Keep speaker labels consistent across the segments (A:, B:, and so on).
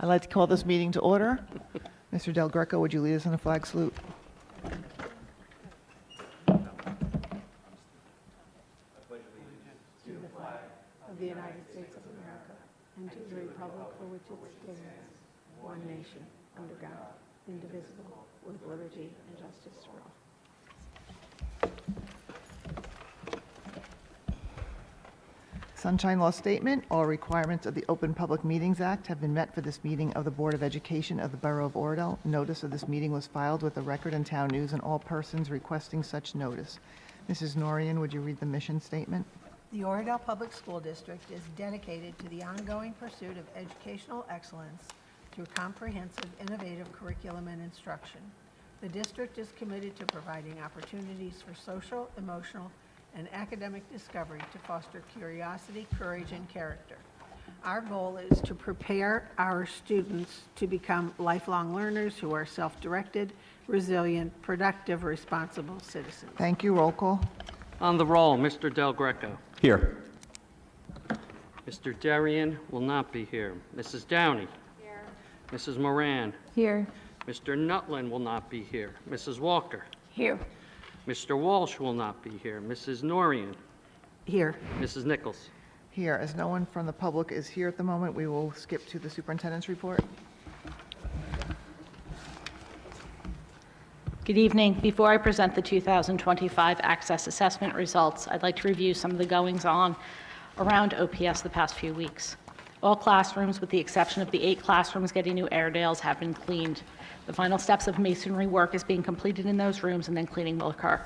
A: I'd like to call this meeting to order. Mr. Del Greco, would you lead us in a flag salute?
B: Of the United States of America and to the republic for which it stands, one nation, under God, indivisible, with liberty and justice for all.
A: Sunshine Law Statement. All requirements of the Open Public Meetings Act have been met for this meeting of the Board of Education of the Borough of Oradell. Notice of this meeting was filed with the Record and Town News and all persons requesting such notice. Mrs. Norian, would you read the mission statement?
C: The Oradell Public School District is dedicated to the ongoing pursuit of educational excellence through comprehensive, innovative curriculum and instruction. The district is committed to providing opportunities for social, emotional, and academic discovery to foster curiosity, courage, and character. Our goal is to prepare our students to become lifelong learners who are self-directed, resilient, productive, responsible citizens.
A: Thank you. Roll call.
D: On the roll, Mr. Del Greco.
E: Here.
D: Mr. Darian will not be here. Mrs. Downey.
B: Here.
D: Mrs. Moran.
B: Here.
D: Mr. Nutlin will not be here. Mrs. Walker.
B: Here.
D: Mr. Walsh will not be here. Mrs. Norian.
C: Here.
D: Mrs. Nichols.
A: Here. As no one from the public is here at the moment, we will skip to the superintendent's report.
F: Good evening. Before I present the 2025 Access Assessment results, I'd like to review some of the goings-on around OPS the past few weeks. All classrooms, with the exception of the 8 classrooms getting new Airedales, have been cleaned. The final steps of masonry work is being completed in those rooms, and then cleaning will occur.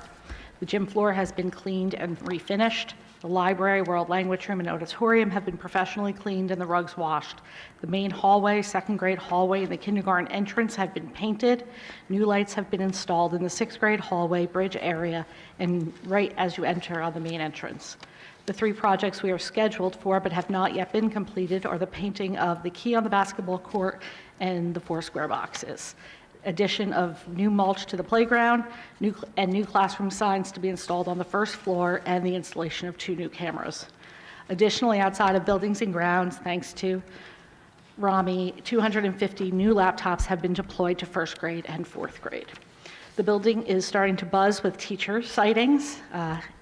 F: The gym floor has been cleaned and refinished. The library, world language room, and auditorium have been professionally cleaned and the rugs washed. The main hallway, second grade hallway, and the kindergarten entrance have been painted. New lights have been installed in the 6th grade hallway, bridge area, and right as you enter on the main entrance. The 3 projects we are scheduled for but have not yet been completed are the painting of the key on the basketball court and the 4 square boxes. Addition of new mulch to the playground, new classroom signs to be installed on the 1st floor, and the installation of 2 new cameras. Additionally, outside of buildings and grounds, thanks to Rami, 250 new laptops have been deployed to 1st grade and 4th grade. The building is starting to buzz with teacher sightings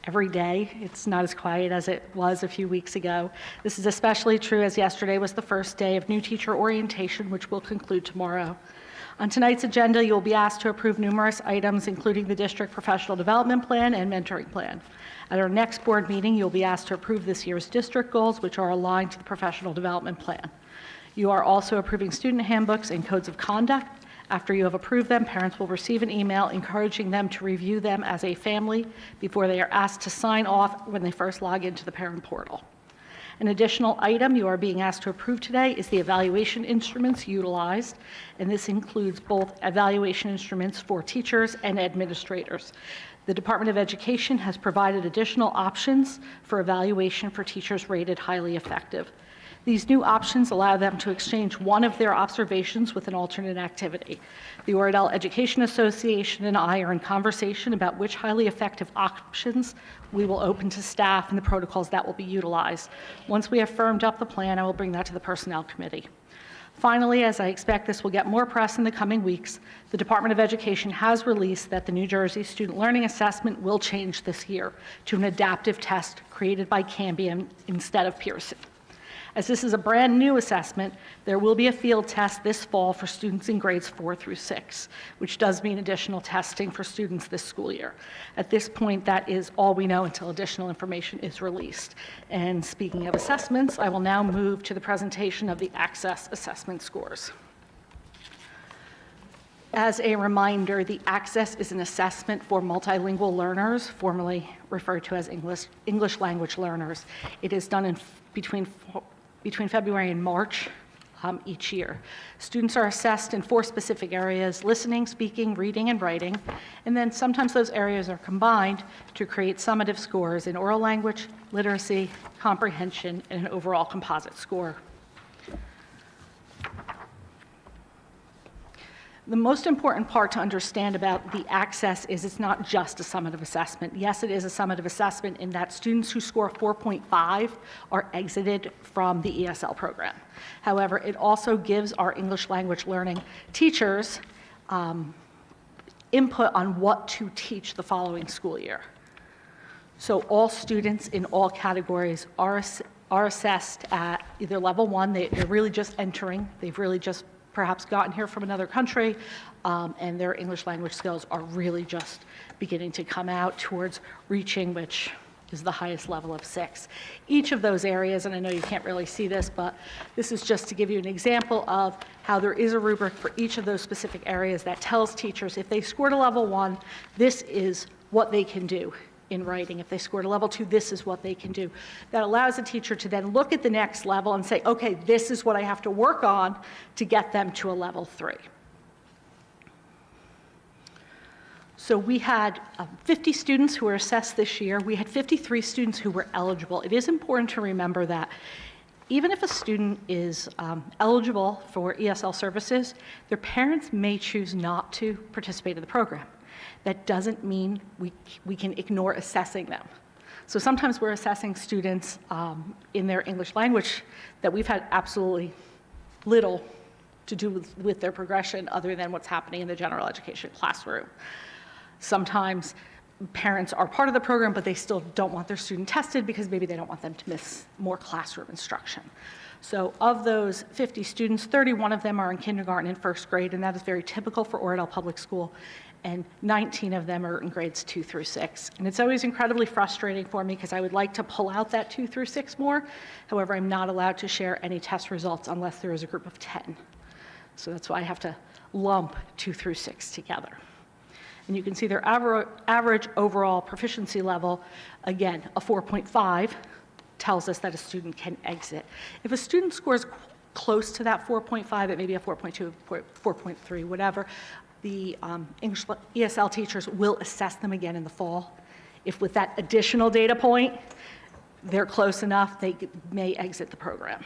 F: every day. It's not as quiet as it was a few weeks ago. This is especially true as yesterday was the first day of new teacher orientation, which will conclude tomorrow. On tonight's agenda, you'll be asked to approve numerous items, including the district professional development plan and mentoring plan. At our next board meeting, you'll be asked to approve this year's district goals, which are aligned to the professional development plan. You are also approving student handbooks and codes of conduct. After you have approved them, parents will receive an email encouraging them to review them as a family before they are asked to sign off when they first log into the parent portal. An additional item you are being asked to approve today is the evaluation instruments utilized, and this includes both evaluation instruments for teachers and administrators. The Department of Education has provided additional options for evaluation for teachers rated highly effective. These new options allow them to exchange one of their observations with an alternate activity. The Oradell Education Association and I are in conversation about which highly effective options we will open to staff and the protocols that will be utilized. Once we have firmed up the plan, I will bring that to the Personnel Committee. Finally, as I expect this will get more press in the coming weeks, the Department of Education has released that the New Jersey Student Learning Assessment will change this year to an adaptive test created by Cambium instead of Pearson. As this is a brand new assessment, there will be a field test this fall for students in grades 4 through 6, which does mean additional testing for students this school year. At this point, that is all we know until additional information is released. And speaking of assessments, I will now move to the presentation of the Access Assessment scores. As a reminder, the Access is an assessment for multilingual learners, formerly referred to as English language learners. It is done between February and March each year. Students are assessed in 4 specific areas: listening, speaking, reading, and writing. And then sometimes those areas are combined to create summative scores in oral language, literacy, comprehension, and an overall composite score. The most important part to understand about the access is it's not just a summative assessment. Yes, it is a summative assessment in that students who score 4.5 are exited from the ESL program. However, it also gives our English language learning teachers input on what to teach the following school year. So all students in all categories are assessed at either level 1, they're really just entering, they've really just perhaps gotten here from another country, and their English language skills are really just beginning to come out towards reaching, which is the highest level of 6. Each of those areas, and I know you can't really see this, but this is just to give you an example of how there is a rubric for each of those specific areas that tells teachers if they scored a level 1, this is what they can do in writing. If they scored a level 2, this is what they can do. That allows a teacher to then look at the next level and say, okay, this is what I have to work on to get them to a level 3. So we had 50 students who were assessed this year. We had 53 students who were eligible. It is important to remember that even if a student is eligible for ESL services, their parents may choose not to participate in the program. That doesn't mean we can ignore assessing them. So sometimes we're assessing students in their English language that we've had absolutely little to do with their progression other than what's happening in the general education classroom. Sometimes parents are part of the program, but they still don't want their student tested because maybe they don't want them to miss more classroom instruction. So of those 50 students, 31 of them are in kindergarten and first grade, and that is very typical for Oradell Public School, and 19 of them are in grades 2 through 6. And it's always incredibly frustrating for me because I would like to pull out that 2 through 6 more. However, I'm not allowed to share any test results unless there is a group of 10. So that's why I have to lump 2 through 6 together. And you can see their average overall proficiency level, again, a 4.5 tells us that a student can exit. If a student scores close to that 4.5, it may be a 4.2, 4.3, whatever, the English ESL teachers will assess them again in the fall. If with that additional data point, they're close enough, they may exit the program.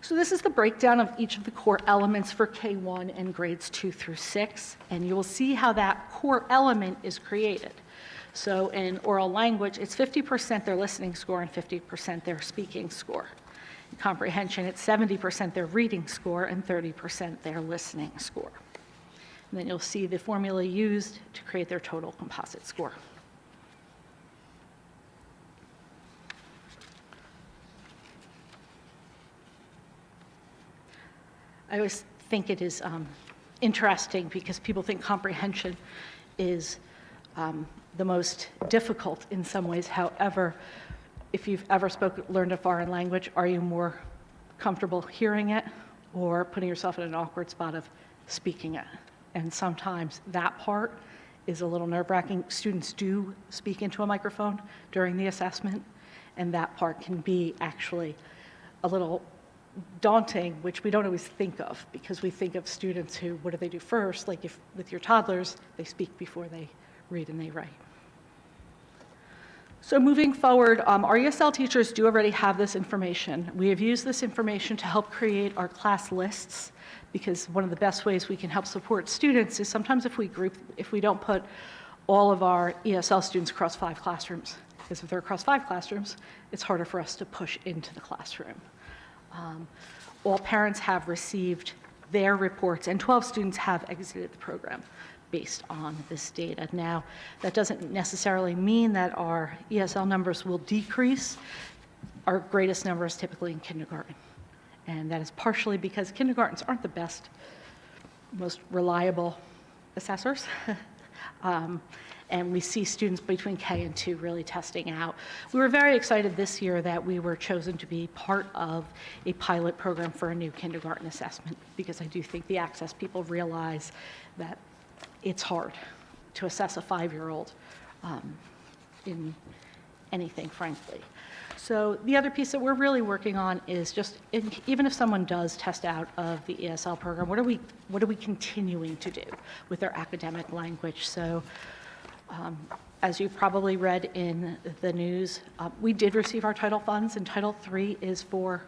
F: So this is the breakdown of each of the core elements for K1 and grades 2 through 6, and you will see how that core element is created. So in oral language, it's 50% their listening score and 50% their speaking score. In comprehension, it's 70% their reading score and 30% their listening score. And then you'll see the formula used to create their total composite score. I always think it is interesting because people think comprehension is the most difficult in some ways. However, if you've ever learned a foreign language, are you more comfortable hearing it or putting yourself in an awkward spot of speaking it? And sometimes that part is a little nerve-wracking. Students do speak into a microphone during the assessment, and that part can be actually a little daunting, which we don't always think of because we think of students who, what do they do first? Like if with your toddlers, they speak before they read and they write. So moving forward, our ESL teachers do already have this information. We have used this information to help create our class lists because one of the best ways we can help support students is sometimes if we don't put all of our ESL students across 5 classrooms, because if they're across 5 classrooms, it's harder for us to push into the classroom. All parents have received their reports, and 12 students have exited the program based on this data. Now, that doesn't necessarily mean that our ESL numbers will decrease. Our greatest number is typically in kindergarten, and that is partially because kindergartens aren't the best, most reliable assessors. And we see students between K and 2 really testing out. We were very excited this year that we were chosen to be part of a pilot program for a new kindergarten assessment because I do think the Access people realize that it's hard to assess a 5-year-old in anything, frankly. So the other piece that we're really working on is just, even if someone does test out of the ESL program, what are we continuing to do with their academic language? So as you probably read in the news, we did receive our Title funds, and Title III is for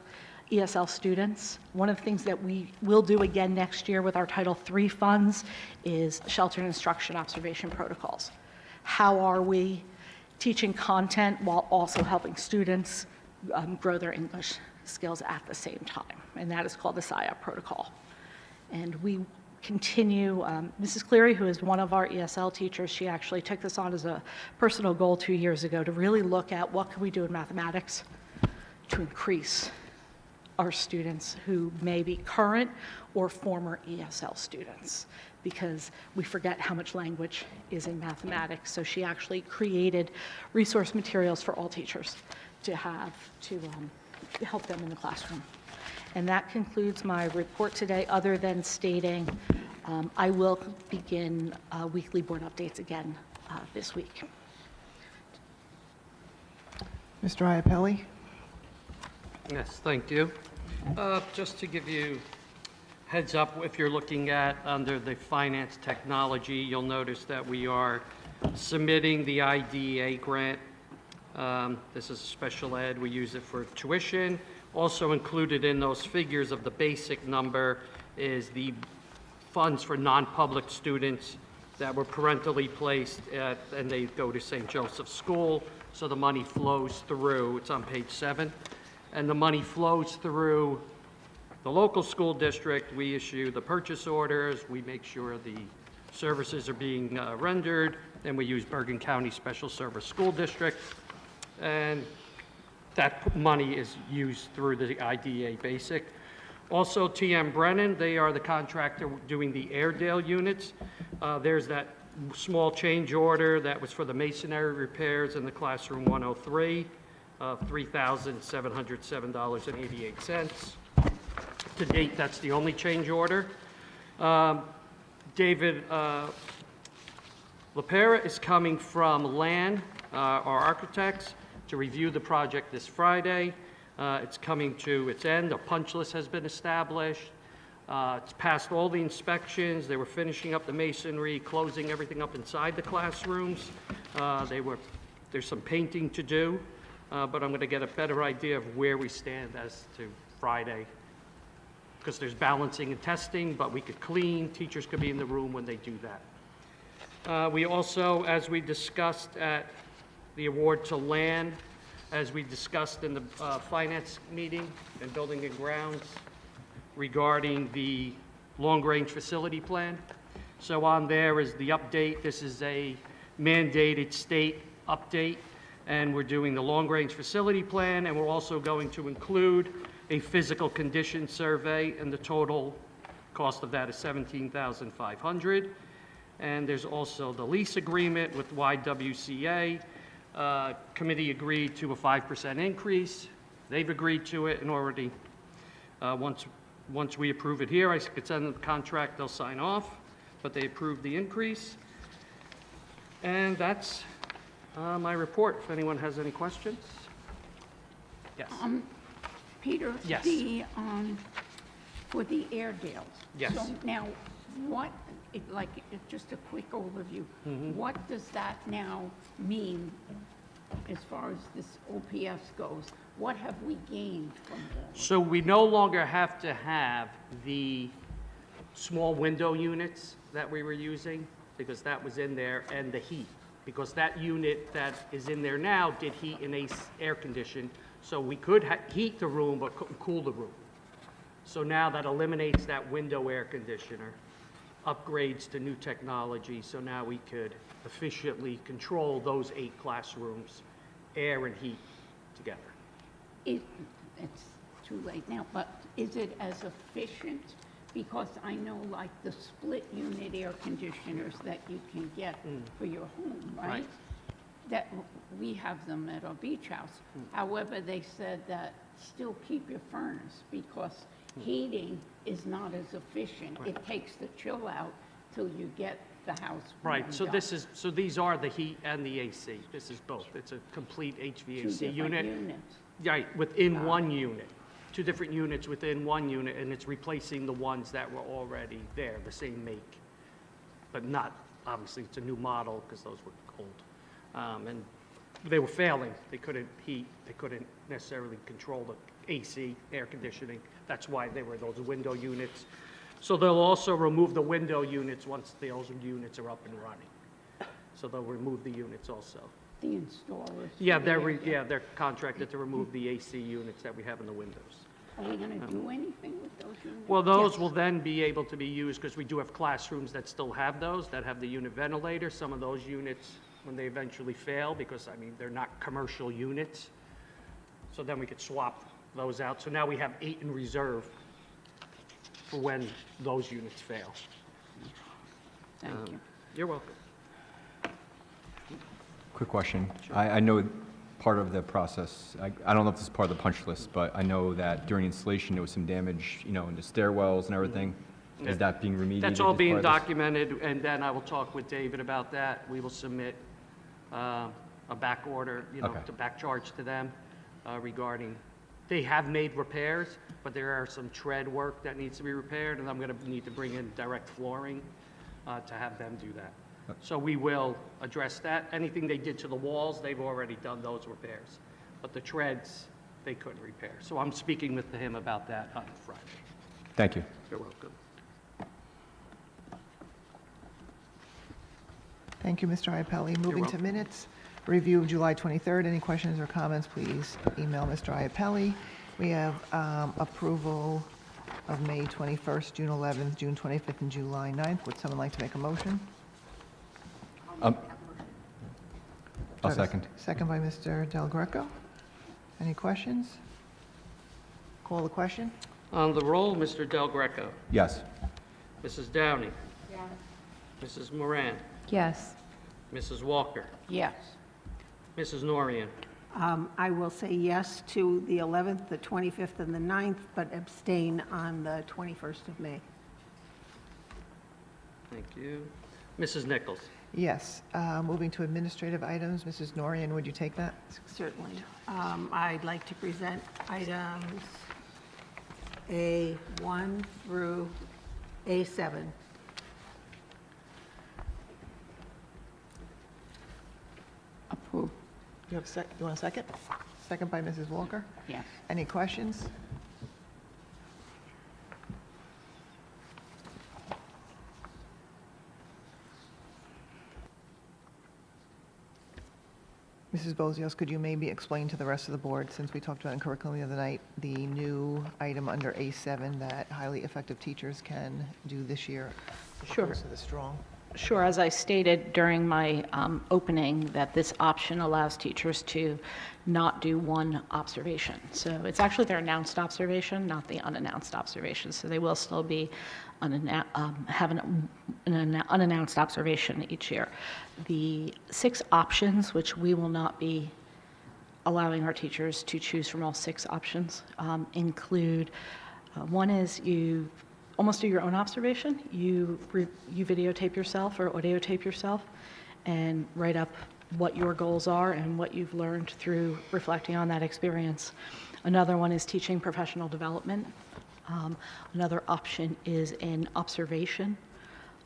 F: ESL students. One of the things that we will do again next year with our Title III funds is sheltered instruction observation protocols. How are we teaching content while also helping students grow their English skills at the same time? And that is called the SIOP protocol. And we continue, Mrs. Cleary, who is one of our ESL teachers, she actually took this on as a personal goal 2 years ago to really look at what can we do in mathematics to increase our students who may be current or former ESL students, because we forget how much language is in mathematics. So she actually created resource materials for all teachers to have to help them in the classroom. And that concludes my report today, other than stating I will begin weekly board updates again this week.
A: Mr. Iapelli?
D: Yes, thank you. Just to give you heads up, if you're looking at under the finance technology, you'll notice that we are submitting the IDEA grant. This is special ed. We use it for tuition. Also included in those figures of the basic number is the funds for non-public students that were parentally placed at, and they go to St. Joseph's School, so the money flows through. It's on page 7. And the money flows through the local school district. We issue the purchase orders, we make sure the services are being rendered, and we use Bergen County Special Service School District. And that money is used through the IDEA Basic. Also, TM Brennan, they are the contractor doing the Airedale units. There's that small change order that was for the masonry repairs in the classroom 103 of $3,707.88. To date, that's the only change order. David LaPera is coming from LAN, our architects, to review the project this Friday. It's coming to its end. A punch list has been established. It's passed all the inspections. They were finishing up the masonry, closing everything up inside the classrooms. There's some painting to do, but I'm going to get a better idea of where we stand as to Friday, because there's balancing and testing, but we could clean. Teachers could be in the room when they do that. We also, as we discussed at the award to LAN, as we discussed in the finance meeting and building and grounds regarding the long-range facility plan. So on there is the update. This is a mandated state update, and we're doing the long-range facility plan, and we're also going to include a physical condition survey, and the total cost of that is $17,500. And there's also the lease agreement with YWCA. Committee agreed to a 5% increase. They've agreed to it, and already, once we approve it here, I could send them the contract, they'll sign off, but they approved the increase. And that's my report. If anyone has any questions? Yes.
B: Peter?
D: Yes.
B: For the Airedales.
D: Yes.
B: So now, just a quick overview. What does that now mean as far as this OPS goes? What have we gained from this?
D: So we no longer have to have the small window units that we were using, because that was in there, and the heat, because that unit that is in there now did heat and air condition, so we could heat the room but couldn't cool the room. So now that eliminates that window air conditioner, upgrades to new technology, so now we could efficiently control those 8 classrooms, air and heat together.
B: It's too late now, but is it as efficient? Because I know like the split unit air conditioners that you can get for your home, right?
D: Right.
B: That we have them at our beach house. However, they said that still keep your furnace, because heating is not as efficient. It takes the chill out till you get the house
D: Right,
B: warmed
D: so
B: up.
D: so these are the heat and the AC. This is both. It's a complete
B: Two
D: HVAC
B: different
D: unit.
B: units.
D: Right, within one unit. 2 different units within one unit, and it's replacing the ones that were already there, the same make. But not, obviously, it's a new model, because those were old. And they were failing. They couldn't heat, they couldn't necessarily control the AC, air conditioning. That's why they were those window units. So they'll also remove the window units once those units are up and running. So they'll remove the units also.
B: The installers.
D: Yeah, they're contracted to remove the AC units that we have in the windows.
B: Are we going to do anything with those units?
D: Well, those will then be able to be used, because we do have classrooms that still have those, that have the unit ventilator. Some of those units, when they eventually fail, because, I mean, they're not commercial units, so then we could swap those out. So now we have 8 in reserve for when those units fail.
B: Thank you.
D: You're welcome.
E: Quick question. I know part of the process, I don't know if this is part of the punch list, but I know that during installation, there was some damage, in the stairwells and everything. Is that being remediated?
D: That's all
E: as
D: being
E: part of this?
D: documented, and then I will talk with David about that. We will submit a back order,
E: Okay.
D: to back charge to them regarding, they have made repairs, but there are some tread work that needs to be repaired, and I'm going to need to bring in direct flooring to have them do that. So we will address that. Anything they did to the walls, they've already done those repairs. But the treads, they couldn't repair. So I'm speaking with him about that on Friday.
E: Thank you.
D: You're welcome.
A: Thank you, Mr. Iapelli. Moving to
D: welcome.
A: minutes, review of July 23rd. Any questions or comments, please email Mr. Iapelli. We have approval of May 21st, June 11th, June 25th, and July 9th. Would someone like to make a motion?
E: I'll second.
A: Second by Mr. Del Greco. Any questions? Call the question.
D: On the roll, Mr. Del Greco.
E: Yes.
D: Mrs. Downey. Mrs. Moran.
G: Yes.
D: Mrs. Walker.
B: Yes.
D: Mrs. Norian.
C: I will say yes to the 11th, the 25th, and the 9th, but abstain on the 21st of May.
D: Thank you. Mrs. Nichols.
A: Yes. Moving to administrative items. Mrs. Norian, would you take that?
C: Certainly. I'd like to present items A1 through A7.
B: Approved.
A: You want a second? Second by Mrs. Walker.
B: Yes.
A: Any questions? Mrs. Bozios, could you maybe explain to the rest of the board, since we talked about in curriculum the other night, the new item under A7 that highly effective teachers can do this year? as
F: Sure.
A: opposed to the strong?
F: Sure, as I stated during my opening, that this option allows teachers to not do one observation. So it's actually their announced observation, not the unannounced observation. So they will still be have an unannounced observation each year. The 6 options, which we will not be allowing our teachers to choose from all 6 options, include, one is you almost do your own observation. You videotape yourself or audio tape yourself and write up what your goals are and what you've learned through reflecting on that experience. Another one is teaching professional development. Another option is an observation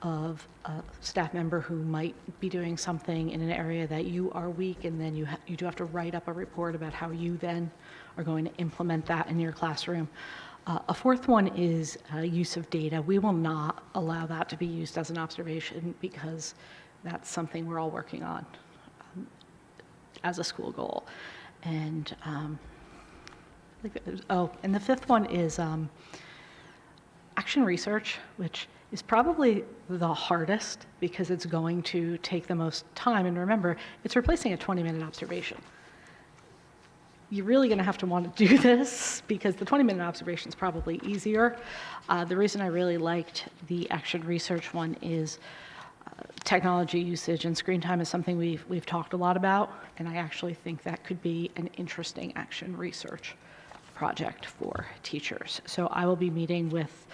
F: of a staff member who might be doing something in an area that you are weak, and then you do have to write up a report about how you then are going to implement that in your classroom. A fourth one is use of data. We will not allow that to be used as an observation because that's something we're all working on as a school goal. And and the fifth one is action research, which is probably the hardest because it's going to take the most time. And remember, it's replacing a 20-minute observation. You're really going to have to want to do this because the 20-minute observation is probably easier. The reason I really liked the action research one is technology usage and screen time is something we've talked a lot about, and I actually think that could be an interesting action research project for teachers. So I will be meeting with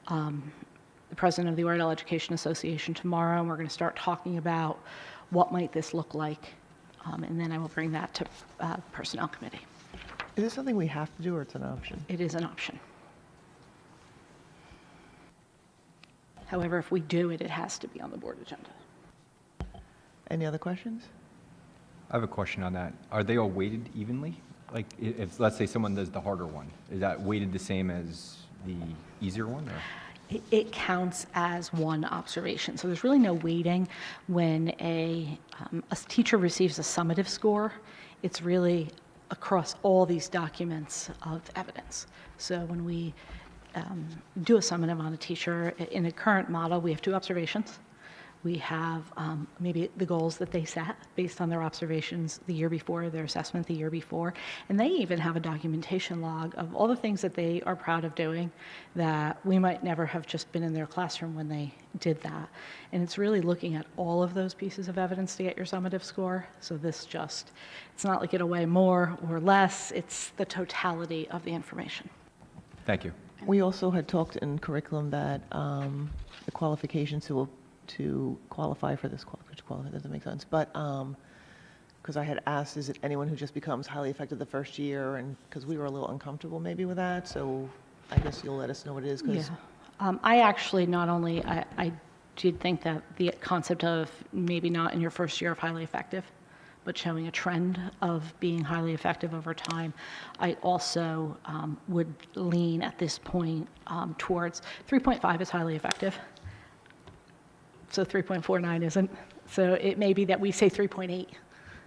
F: the president of the Oradell Education Association tomorrow, and we're going to start talking about what might this look like. And then I will bring that to Personnel Committee.
A: Is this something we have to do, or it's an option?
F: It is an option. However, if we do it, it has to be on the board agenda.
A: Any other questions?
E: I have a question on that. Are they all weighted evenly? Like, if, let's say someone does the harder one, is that weighted the same as the easier one, or?
F: It counts as one observation. So there's really no weighting when a teacher receives a summative score. It's really across all these documents of evidence. So when we do a summative on a teacher, in the current model, we have 2 observations. We have maybe the goals that they set based on their observations the year before, their assessment the year before, and they even have a documentation log of all the things that they are proud of doing that we might never have just been in their classroom when they did that. And it's really looking at all of those pieces of evidence to get your summative score. So this just, it's not like it'll weigh more or less, it's the totality of the information.
E: Thank you.
A: We also had talked in curriculum that the qualifications to qualify for this, which qualify doesn't make sense, but, because I had asked, is it anyone who just becomes highly effective the first year, and, because we were a little uncomfortable maybe with that, so I guess you'll let us know what it is,
F: Yeah.
A: because.
F: I actually not only, I did think that the concept of maybe not in your first year of highly effective, but showing a trend of being highly effective over time. I also would lean at this point towards 3.5 is highly effective. So 3.49 isn't. So it may be that we say 3.8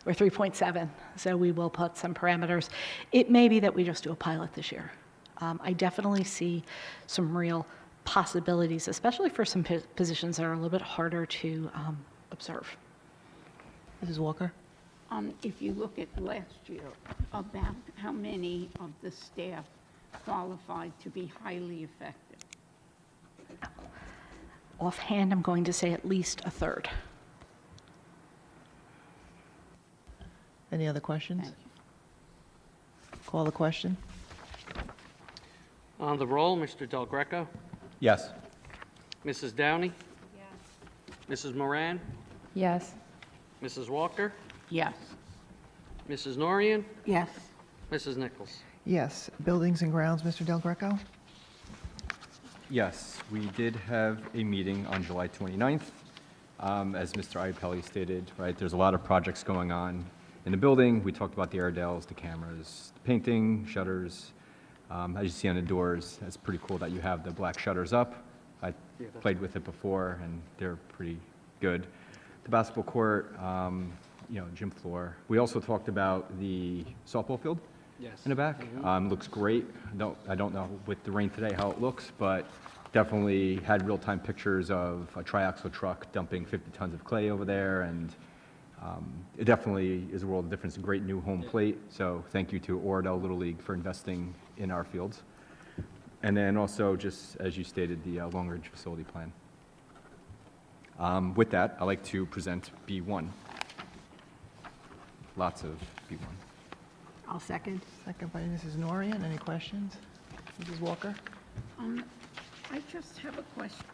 F: or 3.7. So we will put some parameters. It may be that we just do a pilot this year. I definitely see some real possibilities, especially for some positions that are a little bit harder to observe.
A: Mrs. Walker?
B: If you look at last year, about how many of the staff qualified to be highly effective?
F: Offhand, I'm going to say at least a third.
A: Any other questions?
B: Thank you.
A: Call the question.
D: On the roll, Mr. Del Greco,
E: Yes.
D: Mrs. Downey? Yes. Mrs. Moran?
G: Yes.
D: Mrs. Walker?
B: Yes.
D: Mrs. Norian?
B: Yes.
D: Mrs. Nichols?
A: Yes. Buildings and grounds, Mr. Del Greco?
E: Yes, we did have a meeting on July 29th. As Mr. Iapelli stated, right, there's a lot of projects going on in the building. We talked about the Oradells, the cameras, the painting, shutters. As you see on the doors, it's pretty cool that you have the black shutters up. I played with it before, and they're pretty good. The basketball court, gym floor. We also talked about the softball field.
D: Yes.
E: In the back. Looks great. I don't know with the rain today how it looks, but definitely had real-time pictures of a triaxle truck dumping 50 tons of clay over there, and it definitely is a world of difference. A great new home plate, so thank you to Oradell Little League for investing in our fields. And then also, just as you stated, the Long Range Facility Plan. With that, I'd like to present B1. Lots of B1.
C: I'll second.
A: Second by Mrs. Norian. Any questions? Mrs. Walker?
B: I just have a question.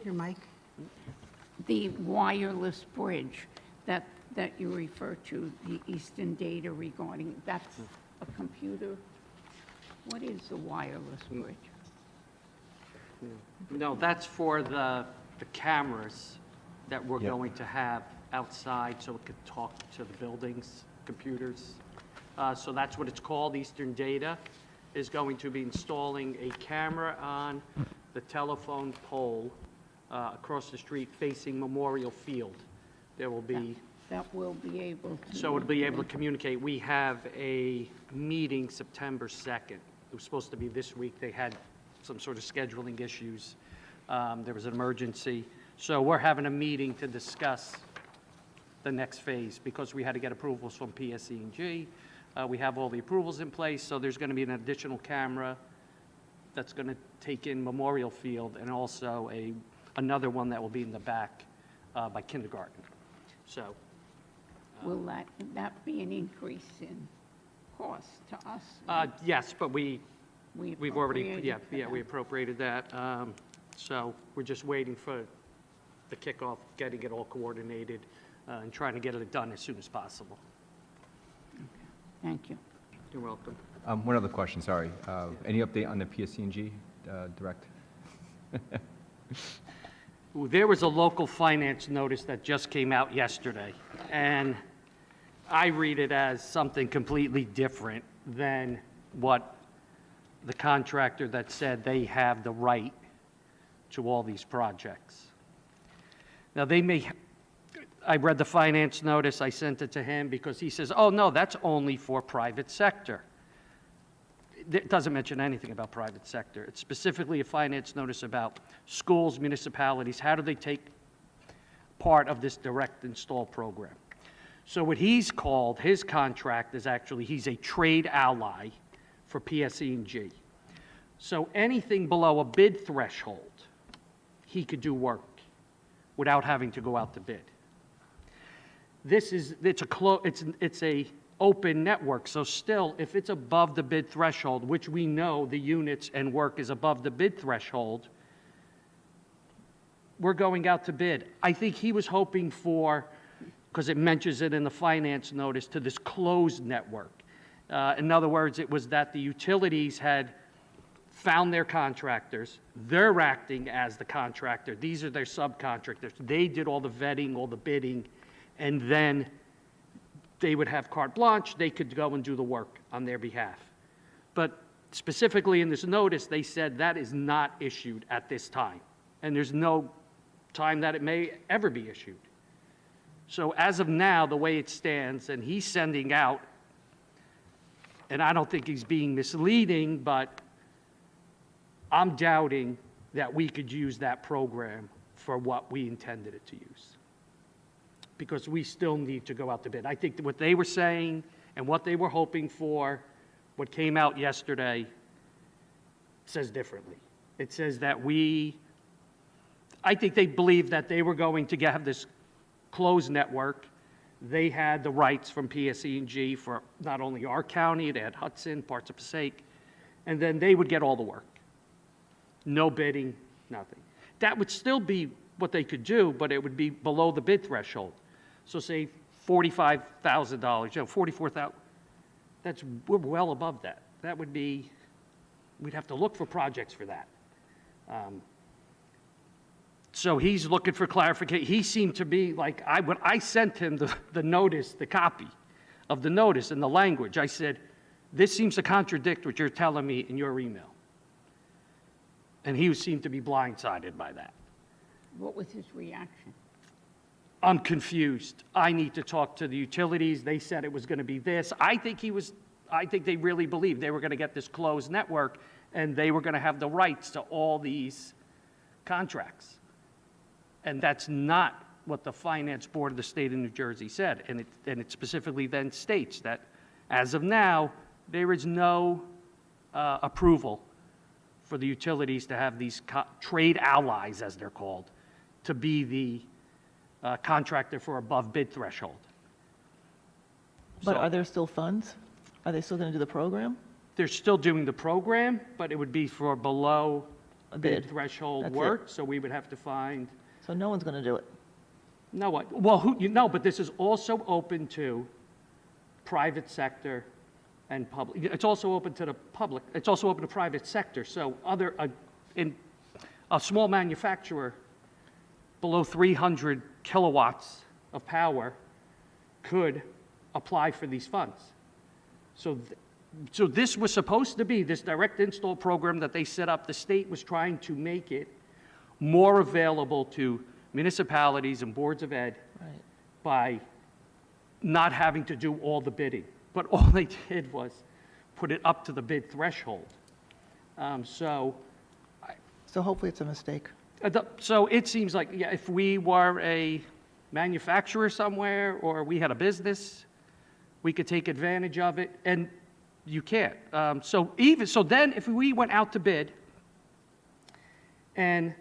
C: Your mic?
B: The wireless bridge that you refer to, the Eastern data regarding, that's a computer? What is the wireless bridge?
D: No, that's for the cameras that we're
E: Yep.
D: going to have outside so it could talk to the buildings, computers. So that's what it's called. Eastern Data is going to be installing a camera on the telephone pole across the street facing Memorial Field. There will be,
B: That will be able to...
D: so it'll be able to communicate. We have a meeting September 2nd. It was supposed to be this week. They had some sort of scheduling issues. There was an emergency. So we're having a meeting to discuss the next phase because we had to get approvals from PSE&G. We have all the approvals in place, so there's going to be an additional camera that's going to take in Memorial Field and also another one that will be in the back by kindergarten. So
B: Will that be an increase in cost to us?
D: yes, but we've already,
B: appropriated for
D: we
B: that.
D: appropriated that. So we're just waiting for the kickoff, getting it all coordinated, and trying to get it done as soon as possible.
B: Thank you.
D: You're welcome.
E: One other question, sorry. Any update on the PSC&G direct?
D: There was a local finance notice that just came out yesterday, and I read it as something completely different than what the contractor that said they have the right to all these projects. Now, I read the finance notice, I sent it to him because he says, oh, no, that's only for private sector. It doesn't mention anything about private sector. It's specifically a finance notice about schools, municipalities, how do they take part of this direct install program. So what he's called, his contract is actually, he's a trade ally for PSE&G. So anything below a bid threshold, he could do work without having to go out to bid. It's a open network, so still, if it's above the bid threshold, which we know the units and work is above the bid threshold, we're going out to bid. I think he was hoping for, because it mentions it in the finance notice, to this closed network. In other words, it was that the utilities had found their contractors, they're acting as the contractor, these are their subcontractors, they did all the vetting, all the bidding, and then they would have carte blanche, they could go and do the work on their behalf. But specifically in this notice, they said that is not issued at this time, and there's no time that it may ever be issued. So as of now, the way it stands, and he's sending out, and I don't think he's being misleading, but I'm doubting that we could use that program for what we intended it to use, because we still need to go out to bid. I think that what they were saying and what they were hoping for, what came out yesterday, says differently. It says that I think they believed that they were going to have this closed network. They had the rights from PSE&G for not only our county, they had Hudson, parts of Passaic, and then they would get all the work. No bidding, nothing. That would still be what they could do, but it would be below the bid threshold. So say $45,000, $44,000, we're well above that. That would be, we'd have to look for projects for that. So he's looking for clarification. He seemed to be like, when I sent him the notice, the copy of the notice and the language, I said, this seems to contradict what you're telling me in your email. And he seemed to be blindsided by that.
B: What was his reaction?
D: I'm confused. I need to talk to the utilities. They said it was going to be this. I think they really believed they were going to get this closed network and they were going to have the rights to all these contracts. And that's not what the Finance Board of the State of New Jersey said. And it specifically then states that as of now, there is no approval for the utilities to have these trade allies, as they're called, to be the contractor for above bid threshold.
A: But
D: So
A: are there still funds? Are they still going to do the program?
D: they're still doing the program, but it would be for below
A: A
D: bid
A: bid.
D: threshold
A: That's
D: work, so we would have to find,
A: So no one's going to do it.
D: no, what, well, but this is also open to private sector and public. It's also open to the public, it's also open to private sector, so in a small manufacturer below 300 kilowatts of power could apply for these funds. So this was supposed to be, this direct install program that they set up, the state was trying to make it more available to municipalities and boards of ed
A: Right.
D: by not having to do all the bidding. But all they did was put it up to the bid threshold. So
A: hopefully it's a mistake.
D: so it seems like, yeah, if we were a manufacturer somewhere or we had a business, we could take advantage of it, and you can't. So then if we went out to bid, and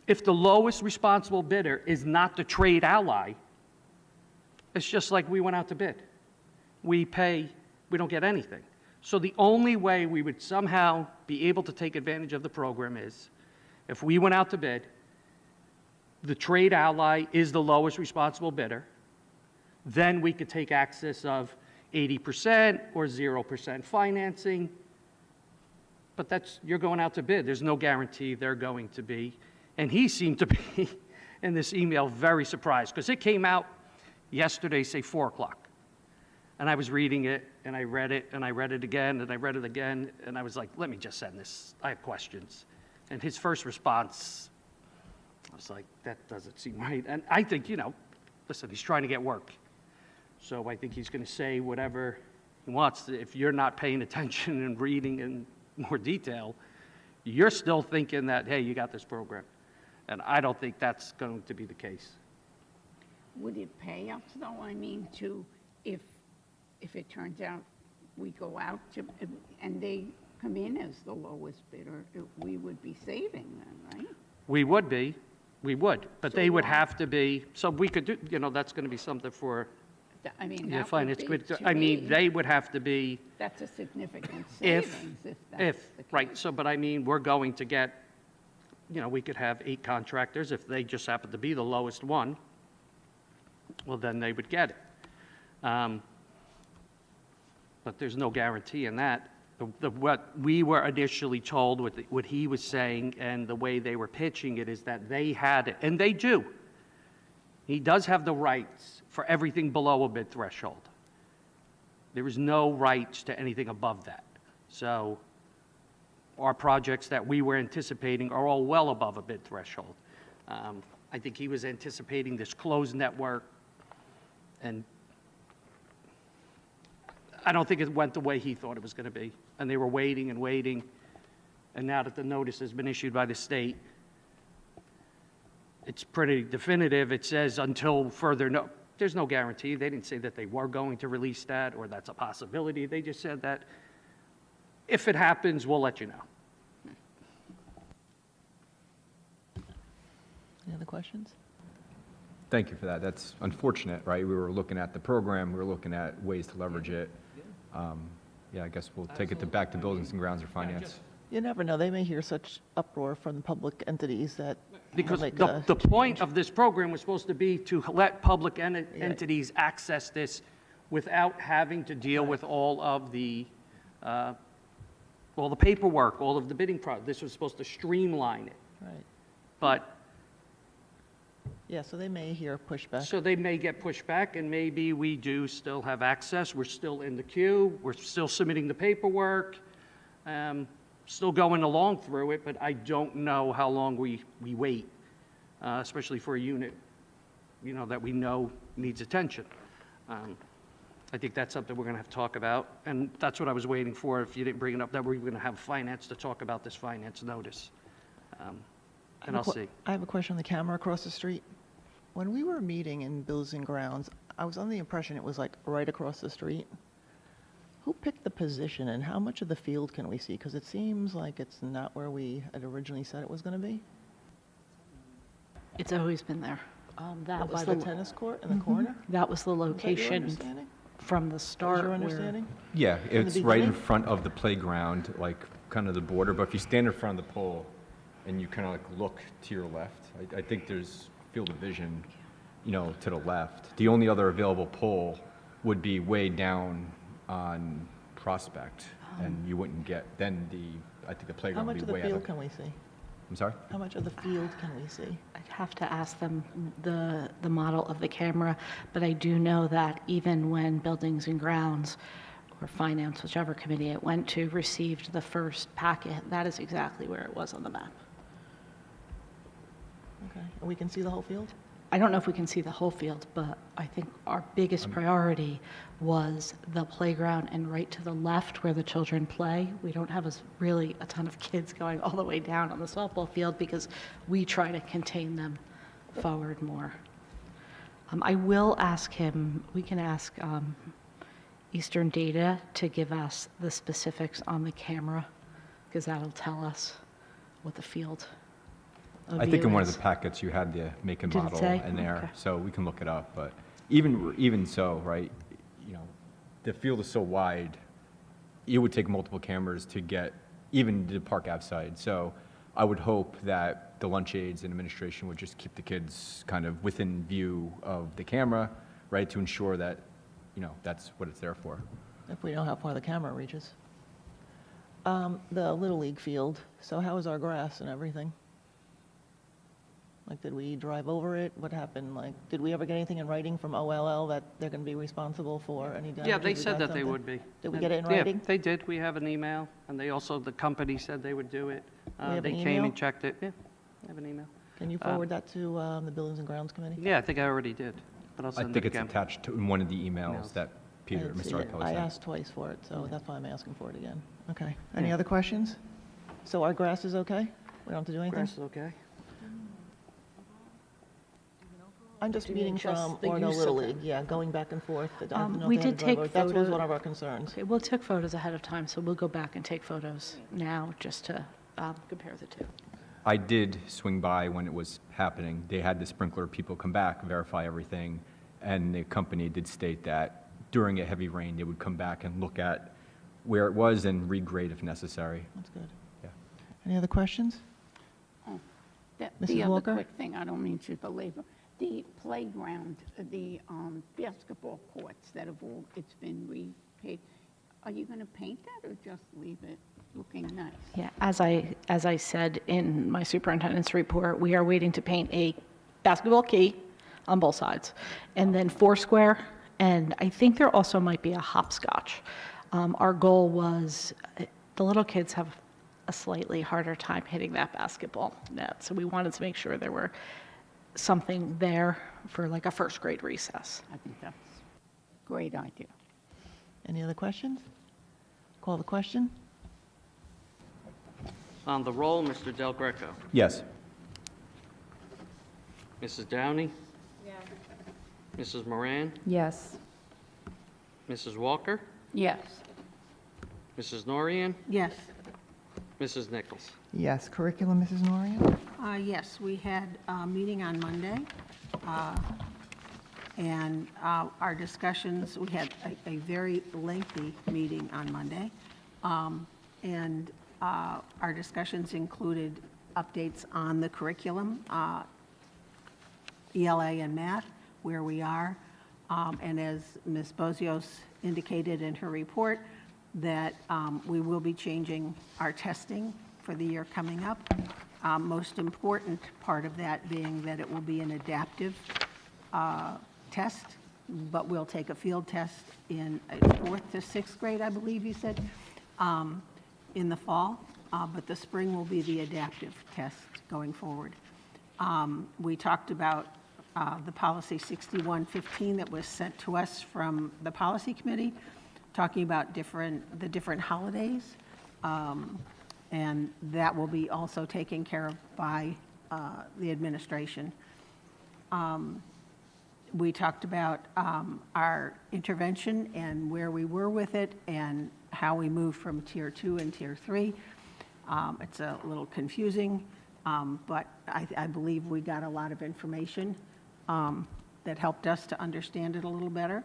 D: if the lowest responsible bidder is not the trade ally, it's just like we went out to bid. We pay, we don't get anything. So the only way we would somehow be able to take advantage of the program is if we went out to bid, the trade ally is the lowest responsible bidder, then we could take access of 80% or 0% financing. But you're going out to bid. There's no guarantee they're going to be. And he seemed to be, in this email, very surprised, because it came out yesterday, say 4 o'clock. And I was reading it, and I read it, and I read it again, and I read it again, and I was like, let me just send this. I have questions. And his first response, I was like, that doesn't seem right. And I think, listen, he's trying to get work. So I think he's going to say whatever he wants. If you're not paying attention and reading in more detail, you're still thinking that, hey, you got this program. And I don't think that's going to be the case.
B: Would it pay us though? I mean, if it turns out we go out to, and they come in as the lowest bidder, we would be saving them, right?
D: We would, but they would have to be, so we could do, that's going to be something for
B: I mean,
D: the
B: that would
D: finance
B: be,
D: committee.
B: to
D: I mean,
B: me,
D: they would have to be,
B: that's a significant
D: if,
B: savings if that's the case.
D: right, so, but I mean, we're going to get, we could have 8 contractors. If they just happen to be the lowest one, well, then they would get it. But there's no guarantee in that. What we were initially told, what he was saying, and the way they were pitching it is that they had it, and they do. He does have the rights for everything below a bid threshold. There is no rights to anything above that. So our projects that we were anticipating are all well above a bid threshold. I think he was anticipating this closed network, and I don't think it went the way he thought it was going to be. And they were waiting and waiting, and now that the notice has been issued by the state, it's pretty definitive. It says until further, there's no guarantee. They didn't say that they were going to release that or that's a possibility. They just said that if it happens, we'll let you know.
A: Any other questions?
E: Thank you for that. That's unfortunate, right? We were looking at the program, we were looking at ways to leverage it. Yeah, I guess we'll take it back to Buildings and Grounds or Finance.
A: You never know. They may hear such uproar from the public entities that.
D: Because
A: make
D: the point of this program was supposed to be to let public entities access this without having to deal with all the paperwork, all of the bidding process. This was supposed to streamline it.
A: Right.
D: But,
A: Yeah, so they may hear pushback.
D: so they may get pushback, and maybe we do still have access. We're still in the queue. We're still submitting the paperwork. Still going along through it, but I don't know how long we wait, especially for a unit, that we know needs attention. I think that's something we're going to have to talk about, and that's what I was waiting for, if you didn't bring it up, that we were going to have finance to talk about this finance notice. And I'll see.
A: I have a question on the camera across the street. When we were meeting in Buildings and Grounds, I was under the impression it was like right across the street. Who picked the position and how much of the field can we see? Because it seems like it's not where we had originally said it was going to be.
F: It's always been there. That
A: By
F: was
A: the
F: the,
A: tennis court in the corner?
F: that was the
A: Was that your
F: location
A: understanding?
F: from the
A: That was
F: start.
A: your
F: where-
A: understanding?
E: Yeah,
A: In the
E: it's right in
A: beginning?
E: front of the playground, like kind of the border, but if you stand in front of the pole and you kind of like look to your left, I think there's field of vision, to the left. The only other available pole would be way down on Prospect, and you wouldn't get, I think the
A: How
E: playground
A: much
E: would
A: of
E: be
A: the
E: way out
A: field
E: of.
A: can we see?
E: I'm sorry?
A: How much of the field can we see?
F: I'd have to ask them the model of the camera, but I do know that even when Buildings and Grounds or Finance, whichever committee it went to, received the first packet, that is exactly where it was on the map.
A: Okay, and we can see the whole field?
F: I don't know if we can see the whole field, but I think our biggest priority was the playground and right to the left where the children play. We don't have really a ton of kids going all the way down on the softball field because we try to contain them forward more. I will ask him, we can ask Eastern Data to give us the specifics on the camera because that'll tell us what the field of
E: I think
F: view
E: in one of
F: is.
E: the packets you had the make and
F: Did it
E: model
F: say?
E: in there,
F: Okay.
E: so we can look it up, but even so, right, the field is so wide, it would take multiple cameras to get even the Park Ave side, so I would hope that the lunch aides and administration would just keep the kids kind of within view of the camera, right, to ensure that, that's what it's there for.
A: If we know how far the camera reaches. The Little League field, so how is our grass and everything? Like, did we drive over it? What happened? Like, did we ever get anything in writing from OLL that they're going to be responsible for any damages?
D: Yeah, they
A: We
D: said
A: got
D: that they
A: something?
D: would be.
A: Did we get it in
D: Yeah,
A: writing?
D: they did. We have an email, and they also, the company said they would do it.
A: have
D: They
A: an
D: came
A: email?
D: and checked it. Yeah, I have an email.
A: Can you forward that to the Buildings and Grounds Committee?
D: Yeah, I think I already did, but I'll
E: I
D: send
E: think
D: it
E: it's
D: again.
E: attached to in one of the emails
D: Emails.
E: that
A: I
E: Peter,
A: didn't see
E: Mr.
A: it.
E: Iapelli
A: I
E: sent.
A: asked twice for it, so that's why I'm asking for it again. Okay. Any other questions? So our grass is okay? We don't have to do anything?
D: Grass is okay?
A: I'm just
F: Do you mean
A: meeting
F: just
A: from
F: the
A: Oradell
F: use
A: Little
F: of
A: League, yeah, going back and forth. I don't know if
F: we
A: they had
F: did
A: to drive
F: take
A: over. That was
F: photos.
A: one of our concerns.
F: Okay, we'll take photos ahead of time, so we'll go back and take photos now just to compare the two.
E: I did swing by when it was happening. They had the sprinkler people come back, verify everything, and the company did state that during a heavy rain, they would come back and look at where it was and regrade if necessary.
A: That's good.
E: Yeah.
A: Any other questions?
B: The
A: Mrs.
B: other
A: Walker?
B: quick thing, I don't mean to belabor, the playground, the basketball courts that have all, it's been repaid, are you going to paint that or just leave it looking nice?
F: Yeah, as I said in my superintendent's report, we are waiting to paint a basketball key on both sides, and then foursquare, and I think there also might be a hopscotch. Our goal was, the little kids have a slightly harder time hitting that basketball net, so we wanted to make sure there were something there for like a first grade recess.
B: I think that's a great idea.
A: Any other questions? Call the question?
D: On the roll, Mr. Del Greco.
E: Yes.
D: Mrs. Downey? Yes. Mrs. Moran?
G: Yes.
D: Mrs. Walker?
B: Yes,
D: Mrs. Norian?
C: Yes.
D: Mrs. Nichols?
A: Yes. Curriculum, Mrs. Norian?
C: Yes, we had a meeting on Monday, and our discussions, we had a very lengthy meeting on Monday, and our discussions included updates on the curriculum, ELA and math, where we are, and as Ms. Bozios indicated in her report, that we will be changing our testing for the year coming up. Most important part of that being that it will be an adaptive test, but we'll take a field test in 4th to 6th grade, I believe you said, in the fall, but the spring will be the adaptive test going forward. We talked about the policy 6115 that was sent to us from the policy committee, talking about the different holidays, and that will be also taken care of by the administration. We talked about our intervention and where we were with it and how we moved from Tier 2 and Tier 3. It's a little confusing, but I believe we got a lot of information that helped us to understand it a little better.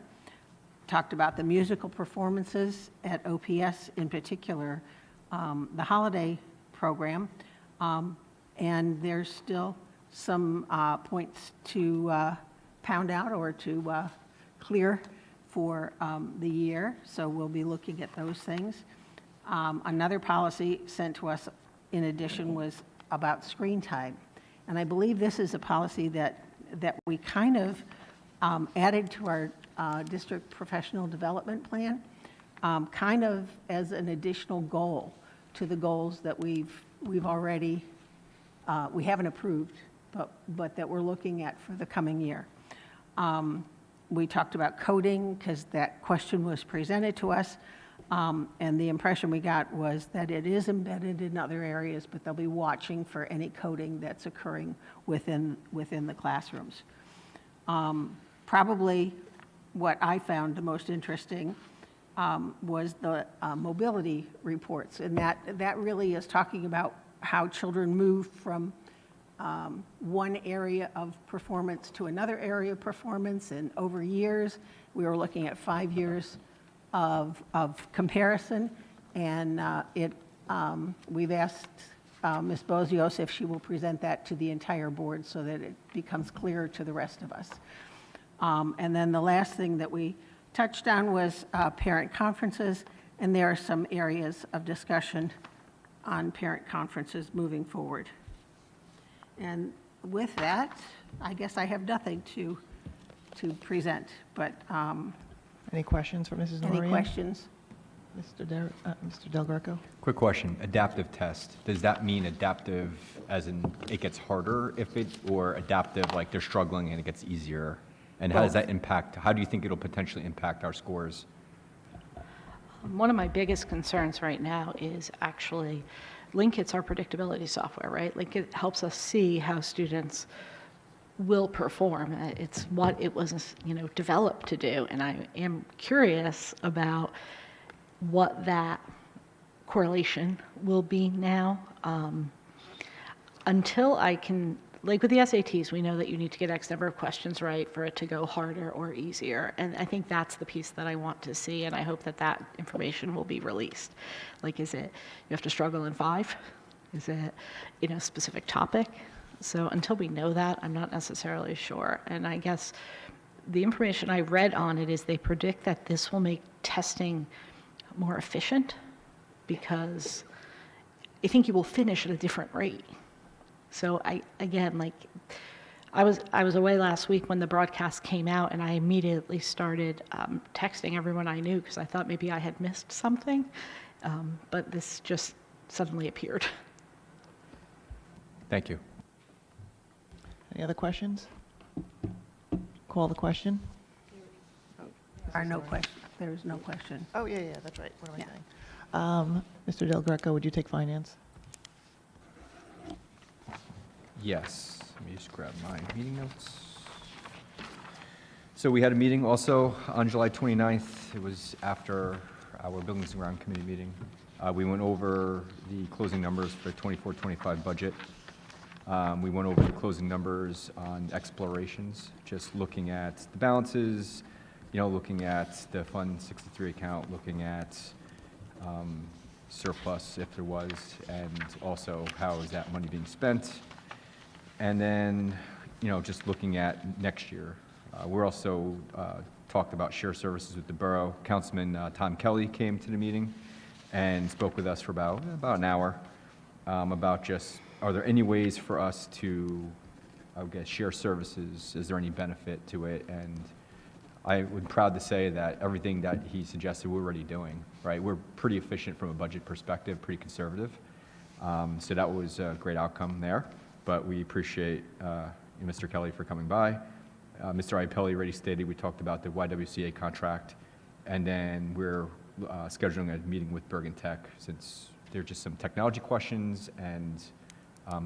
C: Talked about the musical performances at OPS, in particular, the holiday program, and there's still some points to pound out or to clear for the year, so we'll be looking at those things. Another policy sent to us in addition was about screen time, and I believe this is a policy that we kind of added to our district professional development plan, kind of as an additional goal to the goals that we've already, we haven't approved, but that we're looking at for the coming year. We talked about coding because that question was presented to us, and the impression we got was that it is embedded in other areas, but they'll be watching for any coding that's occurring within the classrooms. Probably what I found the most interesting was the mobility reports, and that really is talking about how children move from one area of performance to another area of performance, and over years, we were looking at 5 years of comparison, and we've asked Ms. Bozios if she will present that to the entire board so that it becomes clearer to the rest of us. And then the last thing that we touched on was parent conferences, and there are some areas of discussion on parent conferences moving forward. And With that, I guess I have nothing to present, but
A: Any questions for Mrs. Noreen?
C: any questions?
A: Mr. Del Greco?
E: Quick question, adaptive test, does that mean adaptive as in it gets harder or adaptive like they're struggling and it gets easier? And how does that impact, how do you think it'll potentially impact our scores?
F: One of my biggest concerns right now is actually, Linkit's our predictability software, right? Linkit helps us see how students will perform. It's what it was, developed to do. And I am curious about what that correlation will be now. Until I can, like with the SATs, we know that you need to get X number of questions right for it to go harder or easier. And I think that's the piece that I want to see, and I hope that that information will be released. Like, is it, you have to struggle in 5? Is it, specific topic? So until we know that, I'm not necessarily sure. And I guess the information I read on it is they predict that this will make testing more efficient because I think you will finish at a different rate. So I was away last week when the broadcast came out, and I immediately started texting everyone I knew because I thought maybe I had missed something, but this just suddenly appeared.
E: Thank you.
A: Any other questions? Call the question.
C: There are no questions. There is no question.
A: Oh, yeah, that's right. What am I
C: Yeah.
A: saying? Mr. Del Greco, would you take finance?
E: Yes, let me just grab my meeting notes. So we had a meeting also on July 29th. It was after our Buildings and Ground Committee meeting. We went over the closing numbers for 24-25 budget. We went over the closing numbers on explorations, just looking at the balances, looking at the Fund 63 account, looking at surplus if there was, and also how is that money being spent. And then, just looking at next year. We're also talked about shared services with the borough. Councilman Tom Kelly came to the meeting and spoke with us for about an hour about just, are there any ways for us to, I guess, share services? Is there any benefit to it? And I would proud to say that everything that he suggested we're already doing, right? We're pretty efficient from a budget perspective, pretty conservative. So that was a great outcome there. But we appreciate Mr. Kelly for coming by. Mr. Iapelli already stated we talked about the YWCA contract, and then we're scheduling a meeting with Bergen Tech since there are just some technology questions and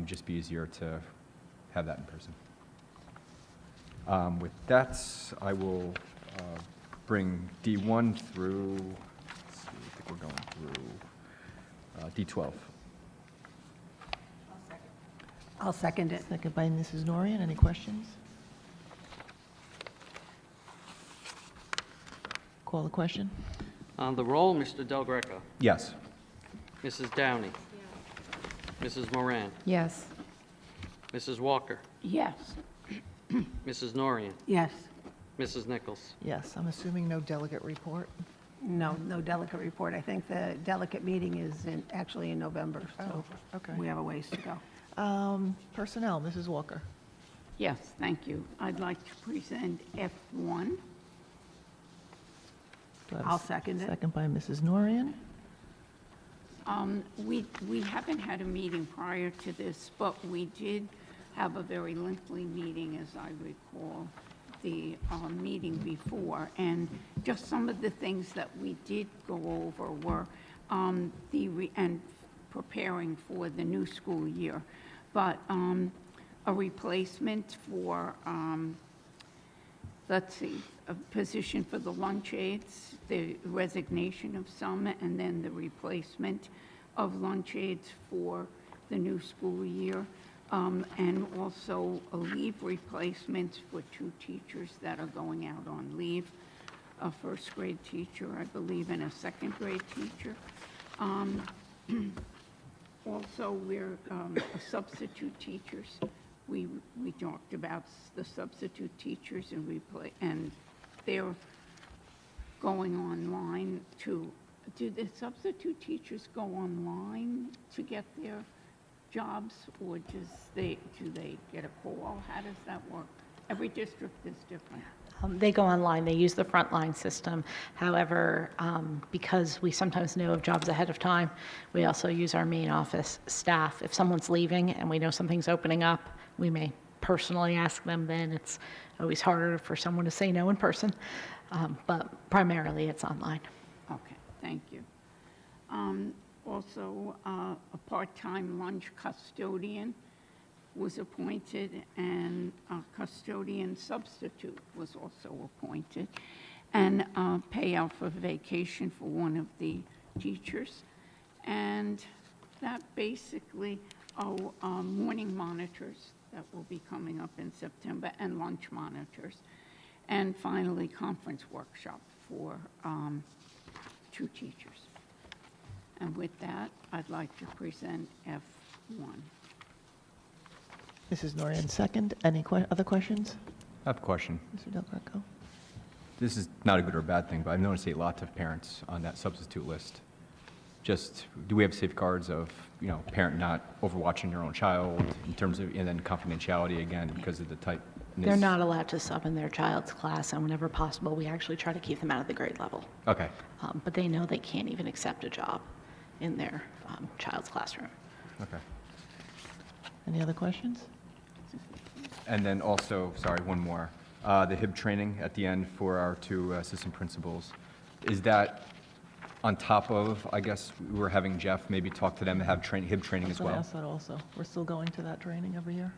E: just be easier to have that in person. With that, I will bring D1 through, let's see, I think we're going through D12.
C: I'll second it.
A: Second by Mrs. Noreen. Any questions? Call the question.
D: On the roll, Mr. Del Greco.
E: Yes.
D: Mrs. Downey. Mrs. Moran.
G: Yes.
D: Mrs. Walker.
B: Yes.
D: Mrs. Norian.
C: Yes.
D: Mrs. Nichols.
A: Yes, I'm assuming no delegate report.
C: No delegate report. I think the delegate meeting is actually in November, so
A: Oh, okay.
C: we have a ways to go.
A: Personnel, Mrs. Walker.
B: Yes, thank you. I'd like to present F1.
A: Do I have a
C: I'll second it.
A: Second by Mrs. Noreen.
B: We haven't had a meeting prior to this, but we did have a very lengthy meeting, as I recall, the meeting before. And just some of the things that we did go over were and preparing for the new school year. But a replacement for, let's see, a position for the lunch aides, the resignation of some, and then the replacement of lunch aides for the new school year. And also a leave replacement for 2 teachers that are going out on leave, a first grade teacher, I believe, and a second grade teacher. Also, we're substitute teachers. We talked about the substitute teachers and they're going online to, do the substitute teachers go online to get their jobs, or do they get a call? How does that work? Every district is different.
F: They go online, they use the frontline system. However, because we sometimes know of jobs ahead of time, we also use our main office staff. If someone's leaving and we know something's opening up, we may personally ask them then. It's always harder for someone to say no in person, but primarily it's online.
B: Okay, thank you. Also, a part-time lunch custodian was appointed, and a custodian substitute was also appointed, and payout for vacation for one of the teachers. And that basically, morning monitors that will be coming up in September, and lunch monitors. And finally, conference workshop for 2 teachers. And with that, I'd like to present F1.
A: Mrs. Norian, second. Any other questions?
E: I have a question.
A: Mr. Del Greco?
E: This is not a good or bad thing, but I've noticed a lot of parents on that substitute list. Just, do we have safeguards of, parent not overwatching their own child in terms of, and then confidentiality again because of the tightness?
F: They're not allowed to sub in their child's class, and whenever possible, we actually try to keep them out of the grade level.
E: Okay.
F: But they know they can't even accept a job in their child's classroom.
E: Okay.
A: Any other questions?
E: And then also, sorry, one more. The HIB training at the end for our 2 assistant principals. Is that on top of, I guess, we're having Jeff maybe talk to them and have HIB training as
A: I was
E: well?
A: going to ask that also. We're still going to that training every year?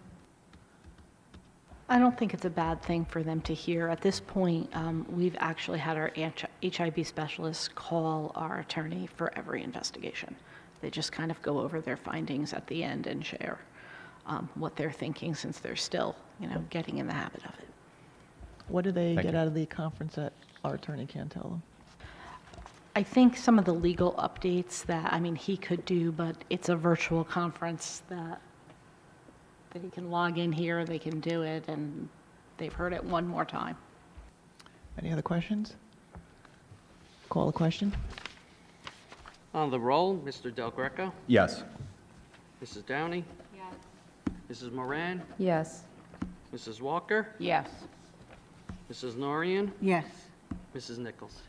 F: I don't think it's a bad thing for them to hear. At this point, we've actually had our HIB specialists call our attorney for every investigation. They just kind of go over their findings at the end and share what they're thinking, since they're still, getting in the habit of it.
A: What do they
E: Thank
A: get
E: you.
A: out of the conference that our attorney can't tell them?
F: I think some of the legal updates that, he could do, but it's a virtual conference that he can log in here, they can do it, and they've heard it one more time.
A: Any other questions? Call the question.
D: On the roll, Mr. Del Greco,
E: Yes.
D: Mrs. Downey,
F: Yes.
D: Mrs. Moran,
G: Yes.
D: Mrs. Walker,
B: Yes.
D: Mrs. Norian,
B: Yes.
D: Mrs. Nichols.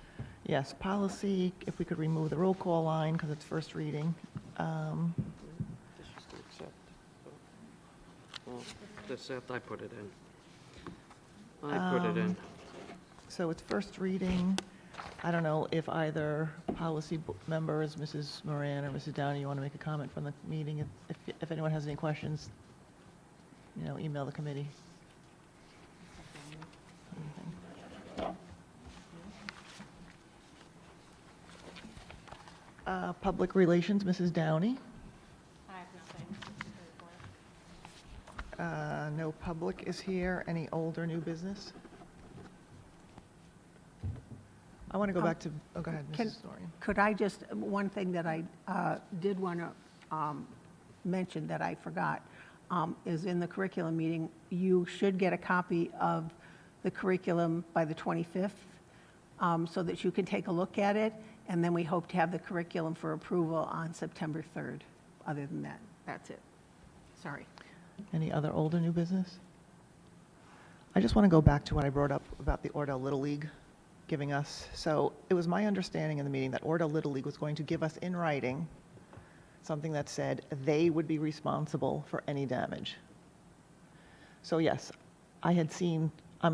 A: Yes, policy, if we could remove the roll call line because it's first reading.
D: This is to accept. Well, this, I put it in. I put it in.
A: So it's first reading. I don't know if either policy members, Mrs. Moran or Mrs. Downey, you want to make a comment from the meeting? If anyone has any questions, email the committee. Public relations, Mrs. Downey.
F: I have nothing.
A: No public is here. Any old or new business? I want to go back to, go ahead,
C: Can-
A: Mrs. Norian.
C: Could I just, one thing that I did want to mention that I forgot, is in the curriculum meeting, you should get a copy of the curriculum by the 25th, so that you can take a look at it, and then we hope to have the curriculum for approval on September 3rd. Other than that, that's it. Sorry.
A: Any other old or new business? I just want to go back to what I brought up about the Oradell Little League giving us. So it was my understanding in the meeting that Oradell Little League was going to give us in writing something that said they would be responsible for any damage. So yes, I'm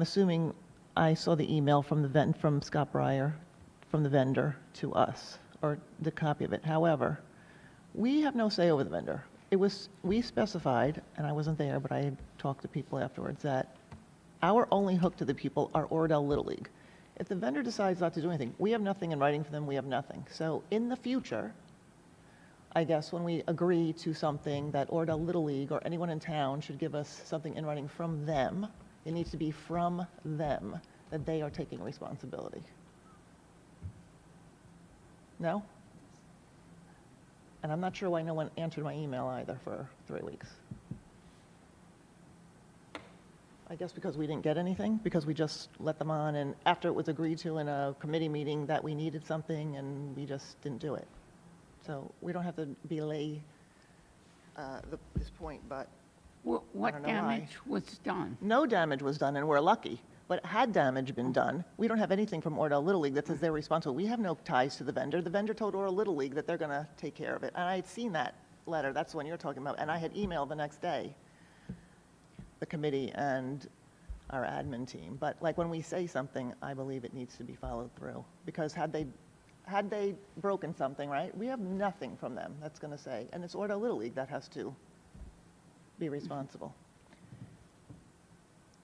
A: assuming I saw the email from Scott Breyer, from the vendor to us, or the copy of it. However, we have no say over the vendor. We specified, and I wasn't there, but I had talked to people afterwards, that our only hook to the people are Oradell Little League. If the vendor decides not to do anything, we have nothing in writing for them, we have nothing. So in the future, I guess when we agree to something that Oradell Little League or anyone in town should give us something in writing from them, it needs to be from them that they are taking responsibility. No? And I'm not sure why no one answered my email either for 3 weeks. I guess because we didn't get anything, because we just let them on, and after it was agreed to in a committee meeting that we needed something, and we just didn't do it. So we don't have to belay this point, but
B: What
A: don't know why.
B: damage was done?
A: no damage was done, and we're lucky. But had damage been done, we don't have anything from Oradell Little League that says they're responsible. We have no ties to the vendor. The vendor told Oradell Little League that they're going to take care of it. And I had seen that letter, that's the one you're talking about, and I had emailed the next day, the committee and our admin team. But like when we say something, I believe it needs to be followed through. Because had they broken something, right, we have nothing from them that's going to say. And it's Oradell Little League that has to be responsible.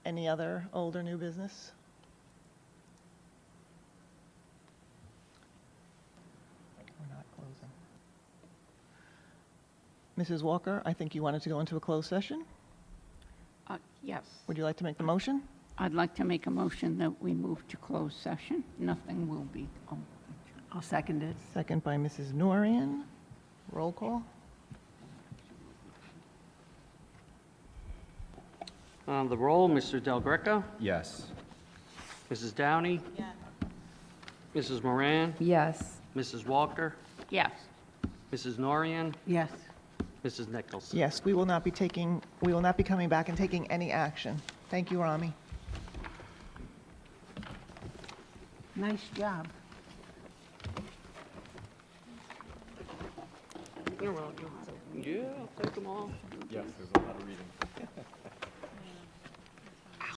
A: Any other old or new business? We're not closing. Mrs. Walker, I think you wanted to go into a closed session.
B: Yes.
A: Would you like to make the motion?
B: I'd like to make a motion that we move to closed session. Nothing will be,
C: I'll second it.
A: Second by Mrs. Norian. Roll call.
D: On the roll, Mr. Del Greco,
E: Yes.
D: Mrs. Downey. Mrs. Moran,
G: Yes.
D: Mrs. Walker,
B: yes.
D: Mrs. Norian,
C: Yes.
D: Mrs. Nichols.
A: Yes, we will not be coming back and taking any action. Thank you, Rami.
C: Nice job.
D: You're welcome. Yeah, I'll take them all.
E: Yes, there's a lot of reading.